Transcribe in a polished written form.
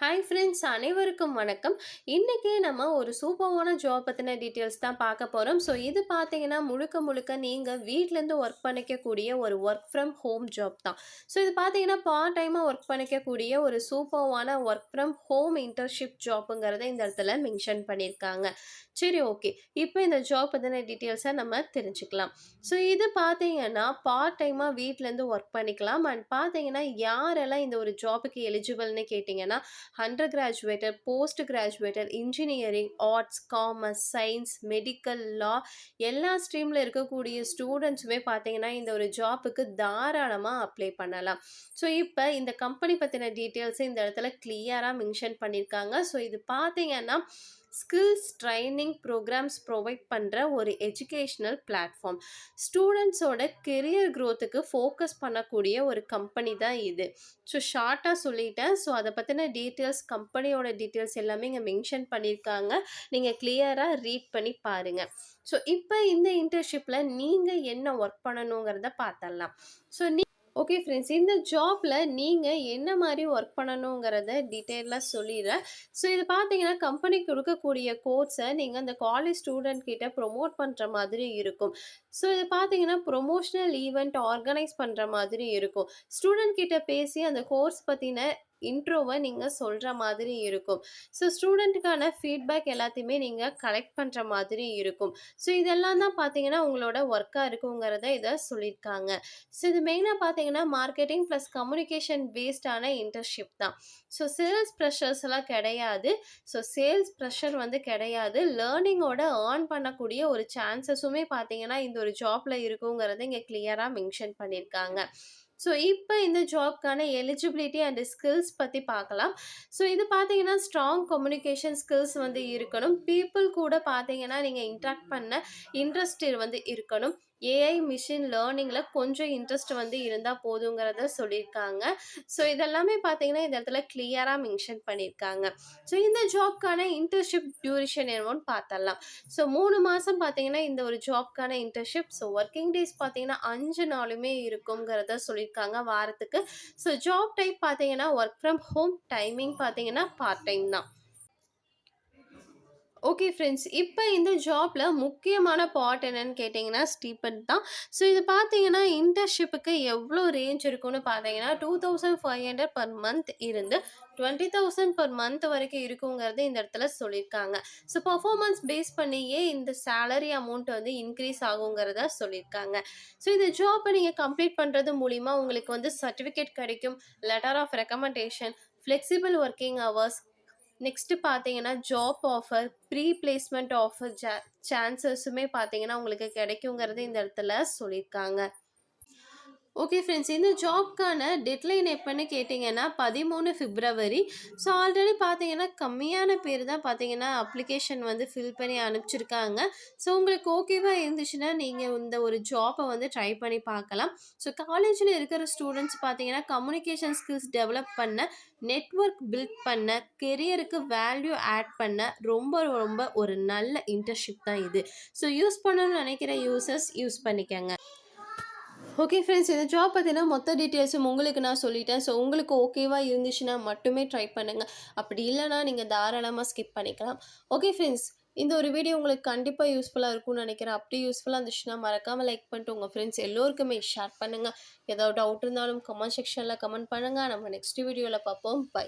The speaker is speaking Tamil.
ஹாய் ஃப்ரெண்ட்ஸ், அனைவருக்கும் வணக்கம். இன்னைக்கு நம்ம ஒரு சூப்பரான ஜாப் பற்றின டீட்டெயில்ஸ் தான் பார்க்க போகிறோம். ஸோ இது பார்த்தீங்கன்னா முழுக்க முழுக்க நீங்கள் வீட்டிலேருந்து ஒர்க் பண்ணிக்கக்கூடிய ஒரு ஒர்க் ஃப்ரம் ஹோம் ஜாப் தான். ஸோ இது பார்த்தீங்கன்னா பார்ட் டைமாக ஒர்க் பண்ணிக்கக்கூடிய ஒரு சூப்பரான ஒர்க் ஃப்ரம் ஹோம் இன்டர்ன்ஷிப் ஜாப்புங்கிறத இந்த இடத்துல மென்ஷன் பண்ணியிருக்காங்க. சரி, ஓகே. இப்போ இந்த ஜாப் பற்றின டீட்டெயில்ஸை நம்ம தெரிஞ்சுக்கலாம். ஸோ இது பார்த்தீங்கன்னா பார்ட் டைமாக வீட்டிலேருந்து ஒர்க் பண்ணிக்கலாம். அண்ட் பார்த்தீங்கன்னா யாரெல்லாம் இந்த ஒரு ஜாபுக்கு எலிஜிபிள்னு கேட்டிங்கன்னா under graduated, post graduated, engineering, arts, commerce, science, medical, law எல்லா ஸ்ட்ரீமில் இருக்கக்கூடிய ஸ்டூடெண்ட்ஸுமே பார்த்தீங்கன்னா இந்த ஒரு ஜாப்புக்கு தாராளமாக அப்ளை பண்ணலாம். ஸோ இப்போ இந்த கம்பெனி பற்றின டீட்டெயில்ஸை இந்த இடத்துல கிளியராக மென்ஷன் பண்ணியிருக்காங்க. ஸோ இது பார்த்தீங்கன்னா ஸ்கில்ஸ் ட்ரைனிங் ப்ரோக்ராம்ஸ் ப்ரொவைட் பண்ணுற ஒரு எஜுகேஷ்னல் பிளாட்ஃபார்ம். ஸ்டூடெண்ட்ஸோட கெரியர் க்ரோத்துக்கு ஃபோக்கஸ் பண்ணக்கூடிய ஒரு கம்பெனி தான் இது. ஸோ ஷார்ட்டாக சொல்லிட்டேன். ஸோ அதை பற்றின டீட்டெயில்ஸ், கம்பெனியோட டீட்டெயில்ஸ் எல்லாமே இங்கே மென்ஷன் பண்ணியிருக்காங்க. நீங்கள் கிளியராக ரீட் பண்ணி பாருங்கள். ஸோ இப்போ இந்த இன்டர்ன்ஷிப்பில் நீங்கள் என்ன ஒர்க் பண்ணணுங்கிறத பார்த்துடலாம். ஸோ ஓகே ஃப்ரெண்ட்ஸ், இந்த ஜாப்பில் நீங்கள் என்ன மாதிரி ஒர்க் பண்ணணுங்கிறத டீட்டெயிலாக சொல்லிடுறேன். ஸோ இது பார்த்தீங்கன்னா கம்பெனி கொடுக்கக்கூடிய கோர்ஸை நீங்கள் அந்த காலேஜ் ஸ்டூடெண்ட் கிட்ட ப்ரொமோட் பண்ணுற மாதிரி இருக்கும். ஸோ இது பார்த்தீங்கன்னா ப்ரொமோஷனல் ஈவெண்ட் ஆர்கனைஸ் பண்ணுற மாதிரி இருக்கும். ஸ்டூடெண்ட் கிட்ட பேசி அந்த கோர்ஸ் பற்றின இன்ட்ரோவை நீங்கள் சொல்கிற மாதிரி இருக்கும். ஸோ ஸ்டூடெண்ட்டுக்கான ஃபீட்பேக் எல்லாத்தையுமே நீங்கள் கலெக்ட் பண்ணுற மாதிரி இருக்கும். ஸோ இதெல்லாம் தான் பார்த்தீங்கன்னா உங்களோட ஒர்க்காக இருக்குங்கிறத இதை சொல்லியிருக்காங்க. ஸோ இது மெயினாக பார்த்தீங்கன்னா மார்க்கெட்டிங் ப்ளஸ் கம்யூனிகேஷன் பேஸ்டான இன்டர்ன்ஷிப் தான். ஸோ சேல்ஸ் ப்ரெஷர்ஸ் எல்லாம் கிடையாது. ஸோ சேல்ஸ் ப்ரெஷர் கிடையாது. லேர்னிங்கோட ஏர்ன் பண்ணக்கூடிய ஒரு சான்சஸுமே பார்த்தீங்கன்னா இந்த ஒரு ஜாப்பில் இருக்குங்கிறத இங்கே கிளியராக மென்ஷன் பண்ணியிருக்காங்க. ஸோ இப்போ இந்த ஜாப்க்கான எலிஜிபிலிட்டி அண்ட் ஸ்கில்ஸ் பற்றி பார்க்கலாம். ஸோ இது பார்த்தீங்கன்னா ஸ்ட்ராங் கம்யூனிகேஷன் ஸ்கில்ஸ் இருக்கணும். பீப்புள் கூட பார்த்தீங்கன்னா நீங்கள் இன்ட்ராக்ட் பண்ண இன்ட்ரெஸ்ட் இருக்கணும். ஏஐ மிஷின் லேர்னிங்கில் கொஞ்சம் இன்ட்ரெஸ்ட் இருந்தால் போதுங்கிறத சொல்லியிருக்காங்க. ஸோ இதெல்லாமே பார்த்தீங்கன்னா இந்த இடத்துல கிளியராக மென்ஷன் பண்ணியிருக்காங்க. ஸோ இந்த ஜாப்க்கான இன்டர்ன்ஷிப் டியூரேஷன் என்னன்னு பார்த்தரலாம். ஸோ 3 மாதம் பார்த்தீங்கன்னா இந்த ஒரு ஜாப்க்கான இன்டர்ன்ஷிப். ஸோ ஒர்க்கிங் டேஸ் பார்த்தீங்கன்னா 5 நாளுமே இருக்குங்கிறத சொல்லியிருக்காங்க வாரத்துக்கு. ஸோ ஜாப் டைப் பார்த்தீங்கன்னா ஒர்க் ஃப்ரம் ஹோம், டைமிங் பார்த்தீங்கன்னா பார்ட் டைம் தான். ஓகே ஃப்ரெண்ட்ஸ், இப்போ இந்த ஜாப்பில் முக்கியமான பார்ட் என்னன்னு கேட்டிங்கன்னா ஸ்டீபண்ட் தான். ஸோ இது பார்த்தீங்கன்னா இன்டர்ன்ஷிப்புக்கு எவ்வளோ ரேஞ்ச் இருக்குன்னு பார்த்தீங்கன்னா 2500 பர் மந்த் இருந்து 20,000 பர் மந்த் வரைக்கும் இருக்குங்கிறது இந்த இடத்துல சொல்லியிருக்காங்க. ஸோ பர்ஃபார்மன்ஸ் பேஸ் பண்ணியே இந்த சேலரி அமௌண்ட் இன்க்ரீஸ் ஆகுங்கிறத சொல்லியிருக்காங்க. ஸோ இந்த ஜாப்பை நீங்கள் கம்ப்ளீட் பண்ணுறது மூலிமா உங்களுக்கு சர்டிஃபிகேட் கிடைக்கும், letter of recommendation, flexible working hours, next பார்த்தீங்கன்னா job offer, pre placement offer சான்சஸுமே பார்த்தீங்கன்னா உங்களுக்கு கிடைக்குங்கிறது இந்த இடத்துல சொல்லியிருக்காங்க. ஓகே ஃப்ரெண்ட்ஸ், இந்த ஜாப்க்கான டெட்லைன் எப்போன்னு கேட்டிங்கன்னா 13 பிப்ரவரி. ஸோ ஆல்ரெடி பார்த்தீங்கன்னா கம்மியான பேர் தான் பார்த்தீங்கன்னா அப்ளிகேஷன் ஃபில் பண்ணி அனுப்பிச்சிருக்காங்க. ஸோ உங்களுக்கு ஓகேவாக இருந்துச்சுன்னா நீங்கள் இந்த ஒரு ஜாப்பை ட்ரை பண்ணி பார்க்கலாம். ஸோ காலேஜில் இருக்கிற ஸ்டூடெண்ட்ஸ் பார்த்தீங்கன்னா கம்யூனிகேஷன் ஸ்கில்ஸ் டெவலப் பண்ண, நெட்வொர்க் பில்ட் பண்ண, கெரியருக்கு வேல்யூ ஆட் பண்ண ரொம்ப ரொம்ப ஒரு நல்ல இன்டர்ன்ஷிப் தான் இது. ஸோ யூஸ் பண்ணணும்னு நினைக்கிற யூசர்ஸ் யூஸ் பண்ணிக்கங்க. ஓகே ஃப்ரெண்ட்ஸ், இந்த ஜாப் பற்றின மொத்த டீட்டெயில்ஸும் உங்களுக்கு நான் சொல்லிட்டேன். ஸோ உங்களுக்கு ஓகேவாக இருந்துச்சுன்னா மட்டுமே ட்ரை பண்ணுங்கள். அப்படி இல்லைனா நீங்கள் தாராளமாக ஸ்கிப் பண்ணிக்கலாம். ஓகே ஃப்ரெண்ட்ஸ், இந்த ஒரு வீடியோ உங்களுக்கு கண்டிப்பாக யூஸ்ஃபுல்லாக இருக்கும்னு நினைக்கிறேன். அப்படி யூஸ்ஃபுல்லாக இருந்துச்சுன்னா மறக்காமல் லைக் பண்ணிட்டு உங்கள் ஃப்ரெண்ட்ஸ் எல்லோருக்குமே ஷேர் பண்ணுங்கள். ஏதாவது டவுட் இருந்தாலும் கமெண்ட் செக்ஷனில் கமெண்ட் பண்ணுங்கள். நம்ம நெக்ஸ்ட் வீடியோவில் பார்ப்போம். பை.